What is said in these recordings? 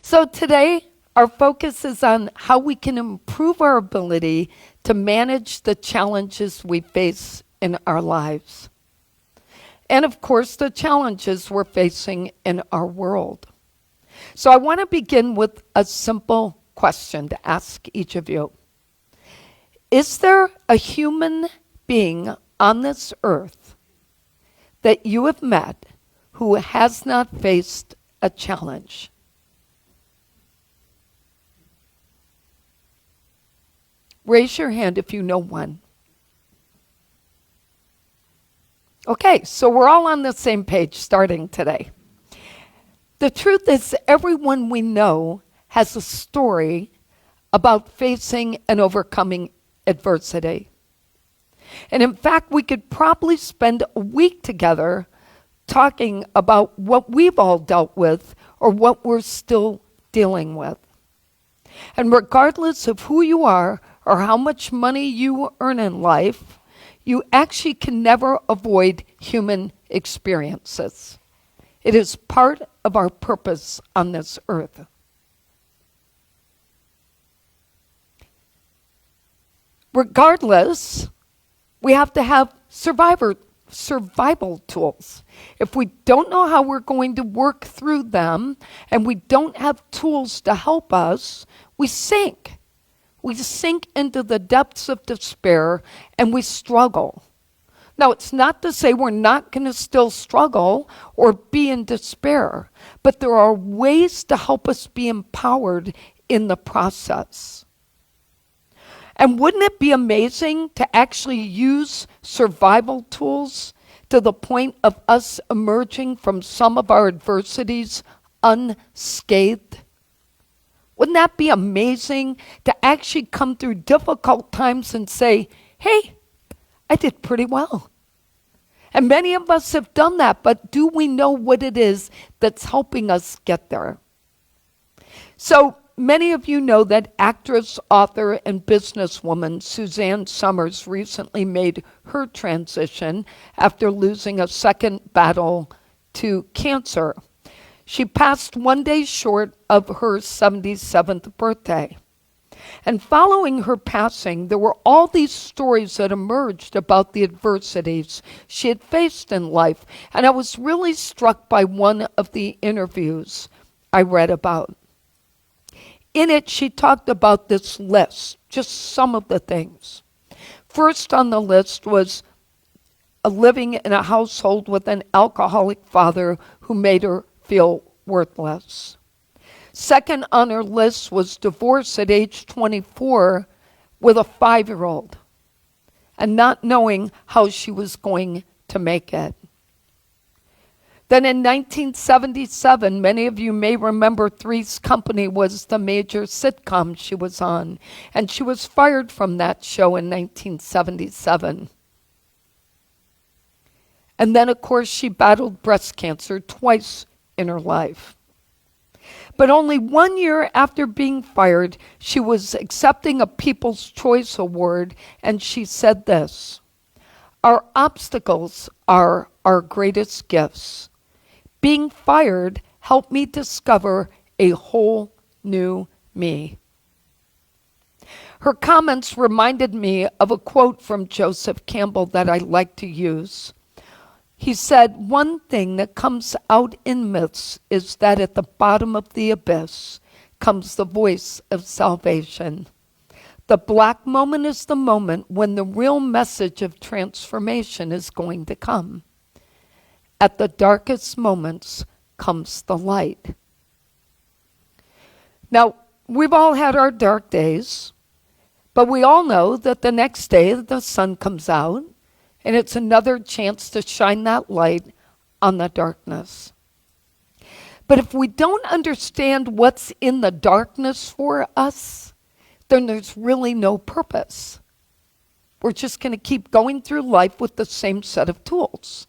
So today, our focus is on how we can improve our ability to manage the challenges we face in our lives. And of course, the challenges we're facing in our world. So I want to begin with a simple question to ask each of you. Is there a human being on this earth that you have met who has not faced a challenge? Raise your hand if you know one. Okay, so we're all on the same page starting today. The truth is, everyone we know has a story about facing and overcoming adversity. And in fact, we could probably spend a week together talking about what we've all dealt with or what we're still dealing with. And regardless of who you are or how much money you earn in life, you actually can never avoid human experiences. It is part of our purpose on this earth. Regardless, we have to have survival tools. If we don't know how we're going to work through them and we don't have tools to help us, we sink. We sink into the depths of despair and we struggle. Now, it's not to say we're not going to still struggle or be in despair, but there are ways to help us be empowered in the process. And wouldn't it be amazing to actually use survival tools to the point of us emerging from some of our adversities unscathed? Wouldn't that be amazing to actually come through difficult times and say, hey, I did pretty well. And many of us have done that, but do we know what it is that's helping us get there? So many of you know that actress, author, and businesswoman Suzanne Summers recently made her transition after losing a second battle to cancer. She passed one day short of her 77th birthday. And following her passing, there were all these stories that emerged about the adversities she had faced in life. And I was really struck by one of the interviews I read about. In it, she talked about this list, just some of the things. First on the list was living in a household with an alcoholic father who made her feel worthless. Second on her list was divorce at age 24 with a 5-year-old and not knowing how she was going to make it. Then in 1977, many of you may remember Three's Company was the major sitcom she was on, and she was fired from that show in 1977. And then, of course, she battled breast cancer twice in her life. But only 1 year after being fired, she was accepting a People's Choice Award, and she said this: "Our obstacles are our greatest gifts. Being fired helped me discover a whole new me." Her comments reminded me of a quote from Joseph Campbell that I like to use. He said, "One thing that comes out in myths is that at the bottom of the abyss comes the voice of salvation. The black moment is the moment when the real message of transformation is going to come. At the darkest moments comes the light." Now, we've all had our dark days, but we all know that the next day the sun comes out, and it's another chance to shine that light on the darkness. But if we don't understand what's in the darkness for us, then there's really no purpose. We're just going to keep going through life with the same set of tools.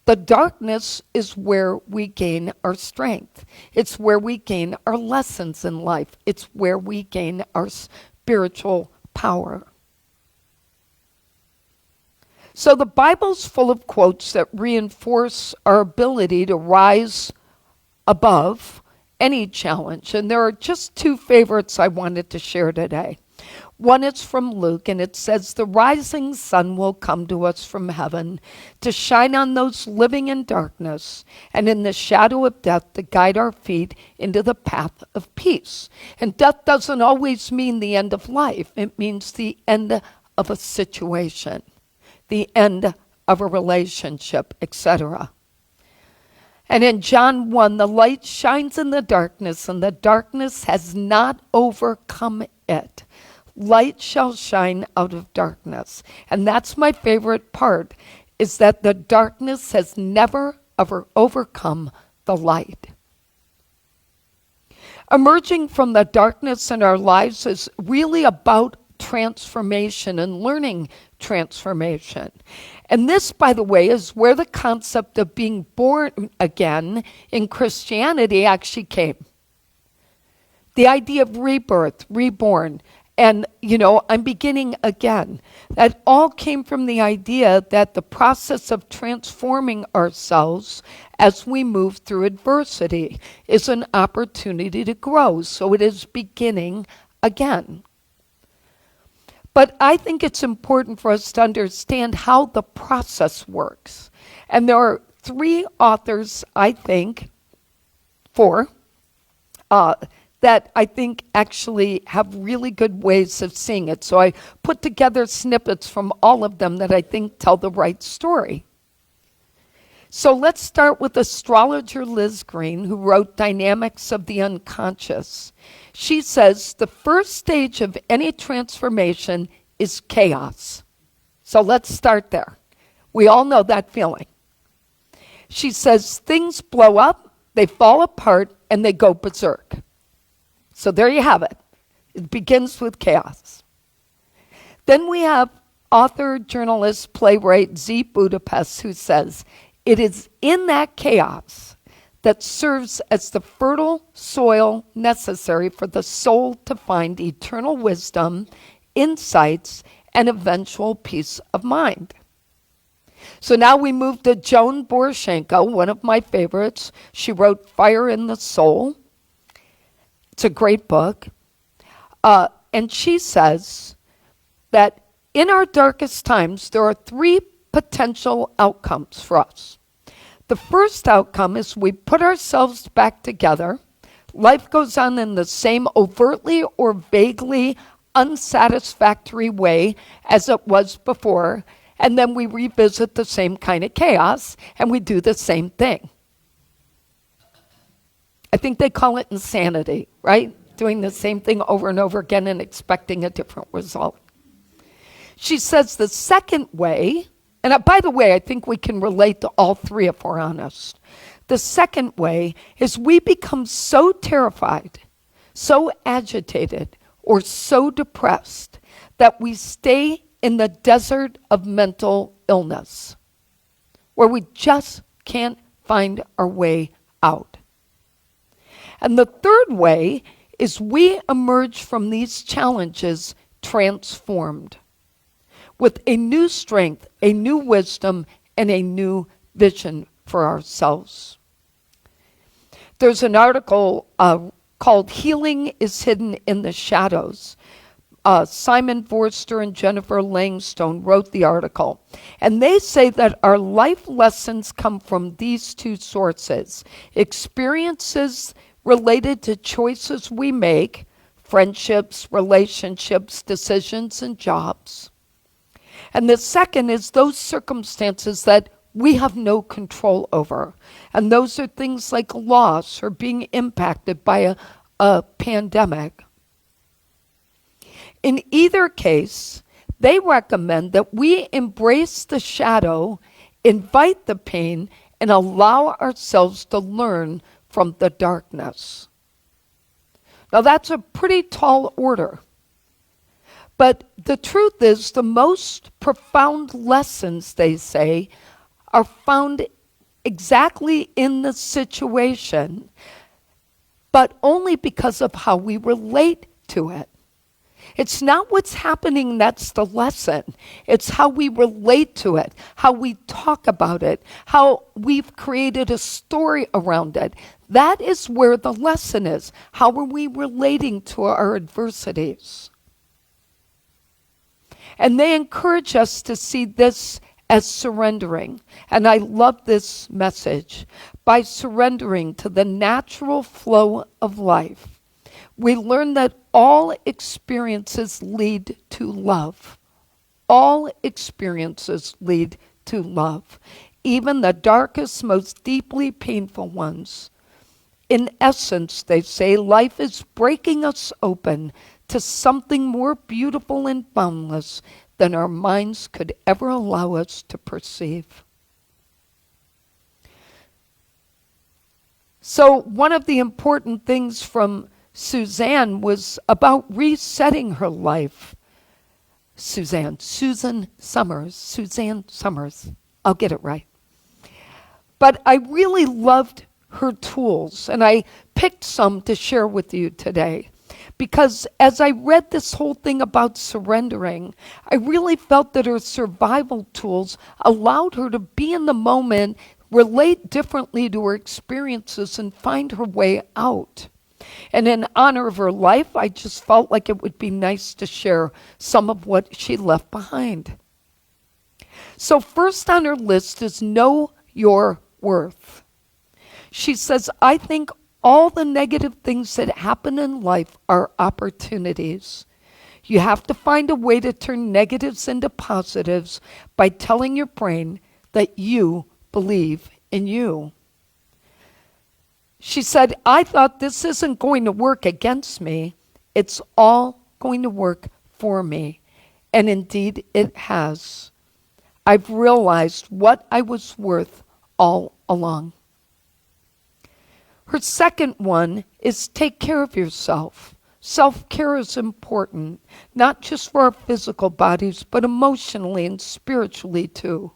The darkness is where we gain our strength. It's where we gain our lessons in life. It's where we gain our spiritual power. So the Bible's full of quotes that reinforce our ability to rise above any challenge. And there are just two favorites I wanted to share today. One is from Luke, and it says, "The rising sun will come to us from heaven to shine on those living in darkness and in the shadow of death, to guide our feet into the path of peace." And death doesn't always mean the end of life. It means the end of a situation, the end of a relationship, etc. And in John 1, "The light shines in the darkness, and the darkness has not overcome it. Light shall shine out of darkness." And that's my favorite part, is that the darkness has never ever overcome the light. Emerging from the darkness in our lives is really about transformation and learning transformation. And this, by the way, is where the concept of being born again in Christianity actually came. The idea of rebirth, reborn, and, I'm beginning again. That all came from the idea that the process of transforming ourselves as we move through adversity is an opportunity to grow. So it is beginning again. But I think it's important for us to understand how the process works. And there are three authors, I think, four, that I think actually have really good ways of seeing it. So I put together snippets from all of them that I think tell the right story. So let's start with astrologer Liz Green, who wrote Dynamics of the Unconscious. She says the first stage of any transformation is chaos. So let's start there. We all know that feeling. She says things blow up, they fall apart, and they go berserk. So there you have it. It begins with chaos. Then we have author, journalist, playwright Z. Budapest, who says, "It is in that chaos that serves as the fertile soil necessary for the soul to find eternal wisdom, insights, and eventual peace of mind." So now we move to Joan Borysenko, one of my favorites. She wrote Fire in the Soul. It's a great book. And she says that in our darkest times, there are three potential outcomes for us. The first outcome is we put ourselves back together. Life goes on in the same overtly or vaguely unsatisfactory way as it was before, and then we revisit the same kind of chaos, and we do the same thing. I think they call it insanity, right? Doing the same thing over and over again and expecting a different result. She says the second way, and by the way, I think we can relate to all three if we're honest. The second way is we become so terrified, so agitated, or so depressed that we stay in the desert of mental illness, where we just can't find our way out. And the third way is we emerge from these challenges transformed with a new strength, a new wisdom, and a new vision for ourselves. There's an article called "Healing is Hidden in the Shadows." Simon Forster and Jennifer Langstone wrote the article. And they say that our life lessons come from these two sources: experiences related to choices we make, friendships, relationships, decisions, and jobs. And the second is those circumstances that we have no control over. And those are things like loss or being impacted by a pandemic. In either case, they recommend that we embrace the shadow, invite the pain, and allow ourselves to learn from the darkness. Now that's a pretty tall order. But the truth is, the most profound lessons, they say, are found exactly in the situation, but only because of how we relate to it. It's not what's happening that's the lesson. It's how we relate to it, how we talk about it, how we've created a story around it. That is where the lesson is. How are we relating to our adversities? And they encourage us to see this as surrendering. And I love this message. By surrendering to the natural flow of life, we learn that all experiences lead to love. All experiences lead to love, even the darkest, most deeply painful ones. In essence, they say, life is breaking us open to something more beautiful and boundless than our minds could ever allow us to perceive. So one of the important things from Suzanne was about resetting her life. Suzanne Summers. I'll get it right. But I really loved her tools, and I picked some to share with you today. Because as I read this whole thing about surrendering, I really felt that her survival tools allowed her to be in the moment, relate differently to her experiences, and find her way out. And in honor of her life, I just felt like it would be nice to share some of what she left behind. So first on her list is know your worth. She says, I think all the negative things that happen in life are opportunities. You have to find a way to turn negatives into positives by telling your brain that you believe in you. She said, I thought this isn't going to work against me. It's all going to work for me. And indeed it has. I've realized what I was worth all along. Her second one is take care of yourself. Self-care is important, not just for our physical bodies, but emotionally and spiritually too.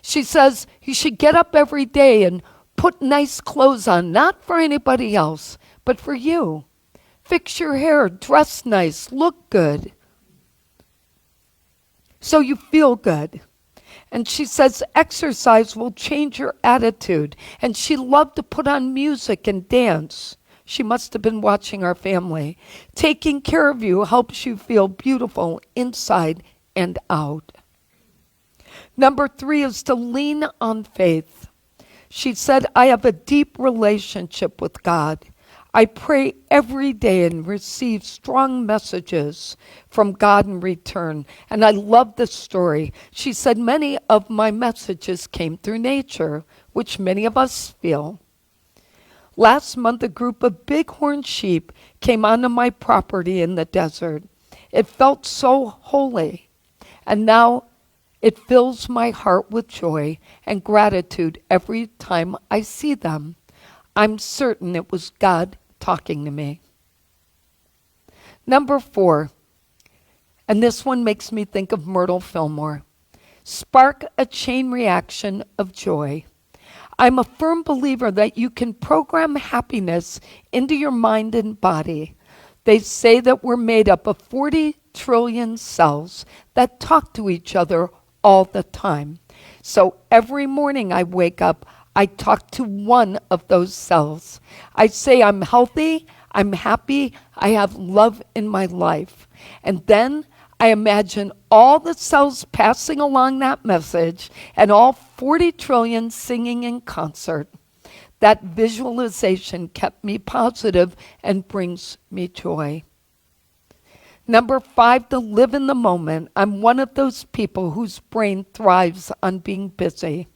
She says you should get up every day and put nice clothes on, not for anybody else, but for you. Fix your hair, dress nice, look good, so you feel good. And she says exercise will change your attitude. And she loved to put on music and dance. She must have been watching our family. Taking care of you helps you feel beautiful inside and out. Number 3 is to lean on faith. She said, I have a deep relationship with God. I pray every day and receive strong messages from God in return. And I love this story. She said many of my messages came through nature, which many of us feel. Last month, a group of bighorn sheep came onto my property in the desert. It felt so holy. And now it fills my heart with joy and gratitude every time I see them. I'm certain it was God talking to me. Number 4, and this one makes me think of Myrtle Fillmore. Spark a chain reaction of joy. I'm a firm believer that you can program happiness into your mind and body. They say that we're made up of 40 trillion cells that talk to each other all the time. So every morning I wake up, I talk to one of those cells. I say I'm healthy, I'm happy, I have love in my life. And then I imagine all the cells passing along that message and all 40 trillion singing in concert. That visualization kept me positive and brings me joy. Number 5, to live in the moment. I'm one of those people whose brain thrives on being busy.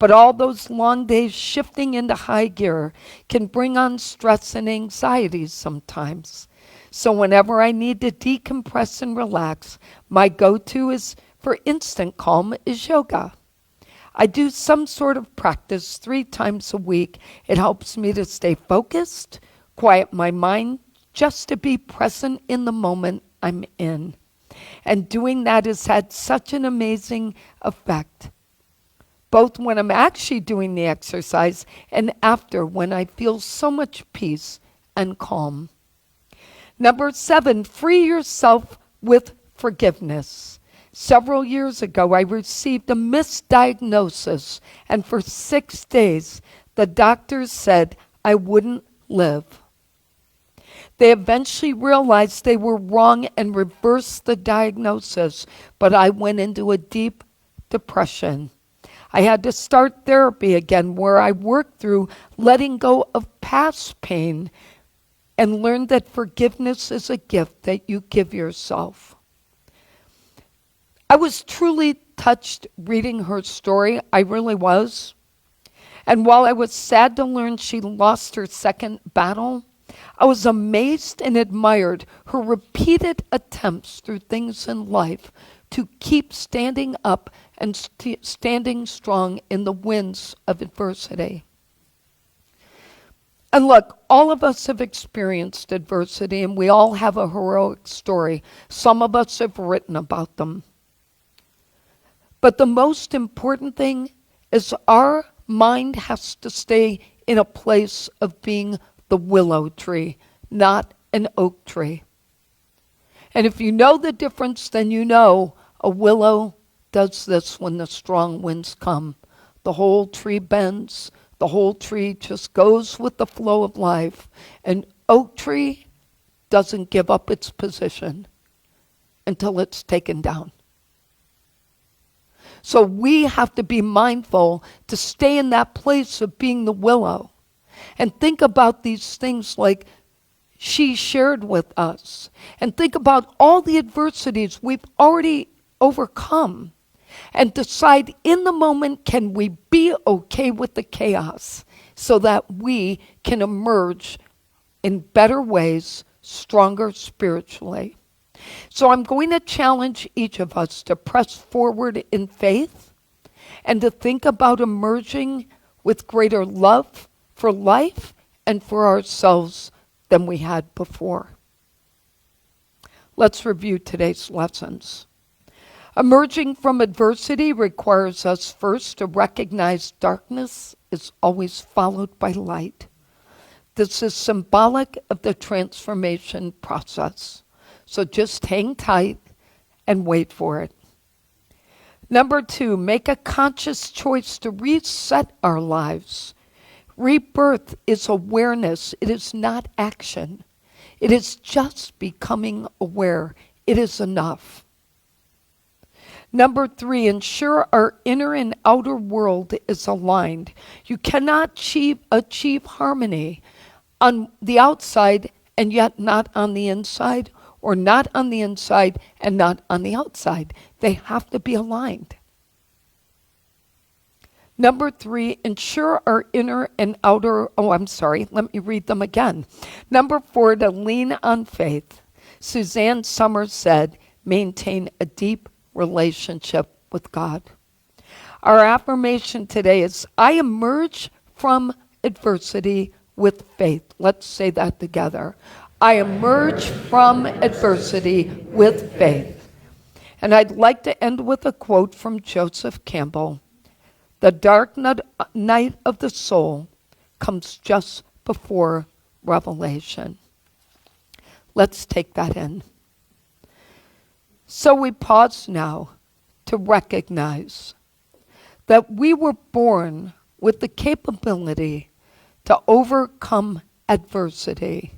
But all those long days shifting into high gear can bring on stress and anxiety sometimes. So whenever I need to decompress and relax, my go-to is for instant calm is yoga. I do some sort of practice 3 times a week. It helps me to stay focused, quiet my mind, just to be present in the moment I'm in. And doing that has had such an amazing effect, both when I'm actually doing the exercise and after, when I feel so much peace and calm. Number 7, free yourself with forgiveness. Several years ago, I received a misdiagnosis, and for 6 days, the doctors said I wouldn't live. They eventually realized they were wrong and reversed the diagnosis, but I went into a deep depression. I had to start therapy again, where I worked through letting go of past pain and learned that forgiveness is a gift that you give yourself. I was truly touched reading her story. I really was. And while I was sad to learn she lost her second battle, I was amazed and admired her repeated attempts through things in life to keep standing up and standing strong in the winds of adversity. And look, all of us have experienced adversity, and we all have a heroic story. Some of us have written about them. But the most important thing is our mind has to stay in a place of being the willow tree, not an oak tree. And if you know the difference, then you know a willow does this when the strong winds come. The whole tree bends. The whole tree just goes with the flow of life. An oak tree doesn't give up its position until it's taken down. So we have to be mindful to stay in that place of being the willow and think about these things like she shared with us, and think about all the adversities we've already overcome, and decide in the moment, can we be okay with the chaos so that we can emerge in better ways, stronger spiritually. So I'm going to challenge each of us to press forward in faith and to think about emerging with greater love for life and for ourselves than we had before. Let's review today's lessons. Emerging from adversity requires us first to recognize darkness is always followed by light. This is symbolic of the transformation process. So just hang tight and wait for it. Number 2, make a conscious choice to reset our lives. Rebirth is awareness. It is not action. It is just becoming aware. It is enough. Number 3, ensure our inner and outer world is aligned. You cannot achieve harmony on the outside and yet not on the inside, or not on the inside and not on the outside. They have to be aligned. Number 3, ensure our inner and outer, let me read them again. Number 4, to lean on faith. Suzanne Summers said, maintain a deep relationship with God. Our affirmation today is, I emerge from adversity with faith. Let's say that together. I emerge from adversity with faith. And I'd like to end with a quote from Joseph Campbell. The dark night of the soul comes just before revelation. Let's take that in. So we pause now to recognize that we were born with the capability to overcome adversity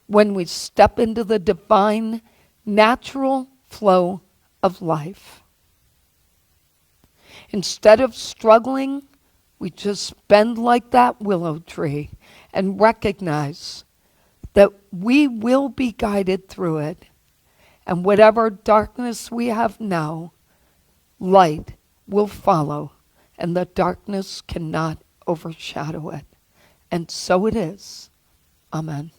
when we step into the divine, natural flow of life. Instead of struggling, we just bend like that willow tree and recognize that we will be guided through it. And whatever darkness we have now, light will follow, and the darkness cannot overshadow it. And so it is. Amen.